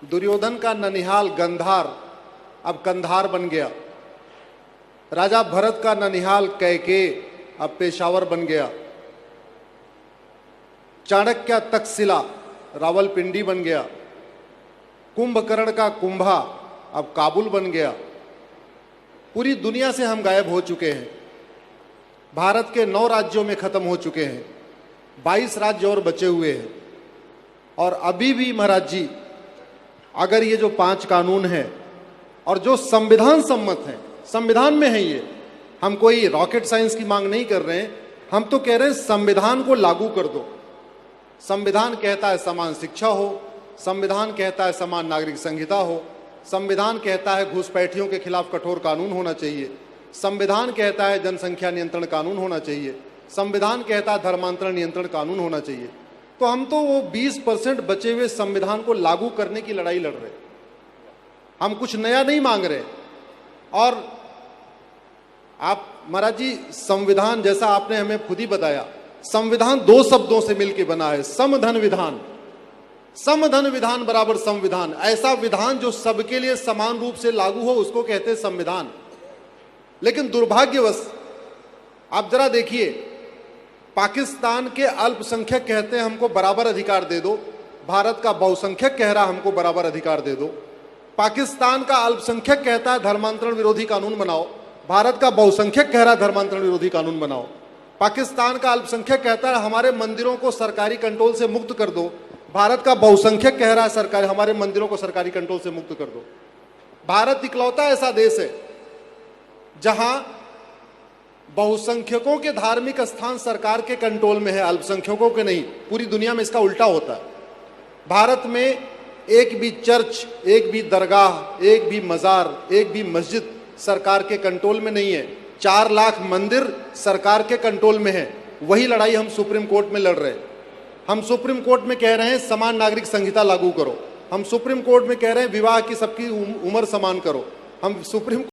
दुर्योधन का ननिहाल गंधार अब कंधार बन गया। राजा भरत का ननिहाल कैकेय अब पेशावर बन गया। चाणक्य तक्षशिला रावलपिंडी बन गया। कुंभकर्ण का कुंभा अब काबुल बन गया। पूरी दुनिया से हम गायब हो चुके हैं। भारत के 9 राज्यों में खत्म हो चुके हैं, 22 राज्य और बचे हुए हैं। और अभी भी महाराज जी, अगर ये जो 5 कानून हैं और जो संविधान सम्मत हैं, संविधान में है ये, हम कोई रॉकेट साइंस की मांग नहीं कर रहे हैं, हम तो कह रहे हैं संविधान को लागू कर दो। संविधान कहता है समान शिक्षा हो, संविधान कहता है समान नागरिक संहिता हो, संविधान कहता है घुसपैठियों के खिलाफ कठोर कानून होना चाहिए, संविधान कहता है जनसंख्या नियंत्रण कानून होना चाहिए, संविधान कहता है धर्मांतरण नियंत्रण कानून होना चाहिए। तो हम तो वो 20% बचे हुए संविधान को लागू करने की लड़ाई लड़ रहे, हम कुछ नया नहीं मांग रहे। और आप महाराज जी, संविधान जैसा आपने हमें खुद ही बताया, संविधान 2 शब्दों से मिलकर बना है, समधन विधान। समधन विधान बराबर संविधान। ऐसा विधान जो सबके लिए समान रूप से लागू हो, उसको कहते हैं संविधान। लेकिन दुर्भाग्यवश आप जरा देखिए, पाकिस्तान के अल्पसंख्यक कहते हैं हमको बराबर अधिकार दे दो, भारत का बहुसंख्यक कह रहा हमको बराबर अधिकार दे दो। पाकिस्तान का अल्पसंख्यक कहता है धर्मांतरण विरोधी कानून बनाओ, भारत का बहुसंख्यक कह रहा है धर्मांतरण विरोधी कानून बनाओ। पाकिस्तान का अल्पसंख्यक कहता है हमारे मंदिरों को सरकारी कंट्रोल से मुक्त कर दो, भारत का बहुसंख्यक कह रहा है सरकार हमारे मंदिरों को सरकारी कंट्रोल से मुक्त कर दो। भारत इकलौता ऐसा देश है जहां बहुसंख्यकों के धार्मिक स्थान सरकार के कंट्रोल में है, अल्पसंख्यकों के नहीं। पूरी दुनिया में इसका उल्टा होता है। भारत में एक भी चर्च, एक भी दरगाह, एक भी मजार, एक भी मस्जिद सरकार के कंट्रोल में नहीं है। 4 लाख मंदिर सरकार के कंट्रोल में है। वही लड़ाई हम सुप्रीम कोर्ट में लड़ रहे हैं। हम सुप्रीम कोर्ट में कह रहे हैं समान नागरिक संहिता लागू करो, हम सुप्रीम कोर्ट में कह रहे हैं विवाह की सबकी उम्र समान करो, हम सुप्रीम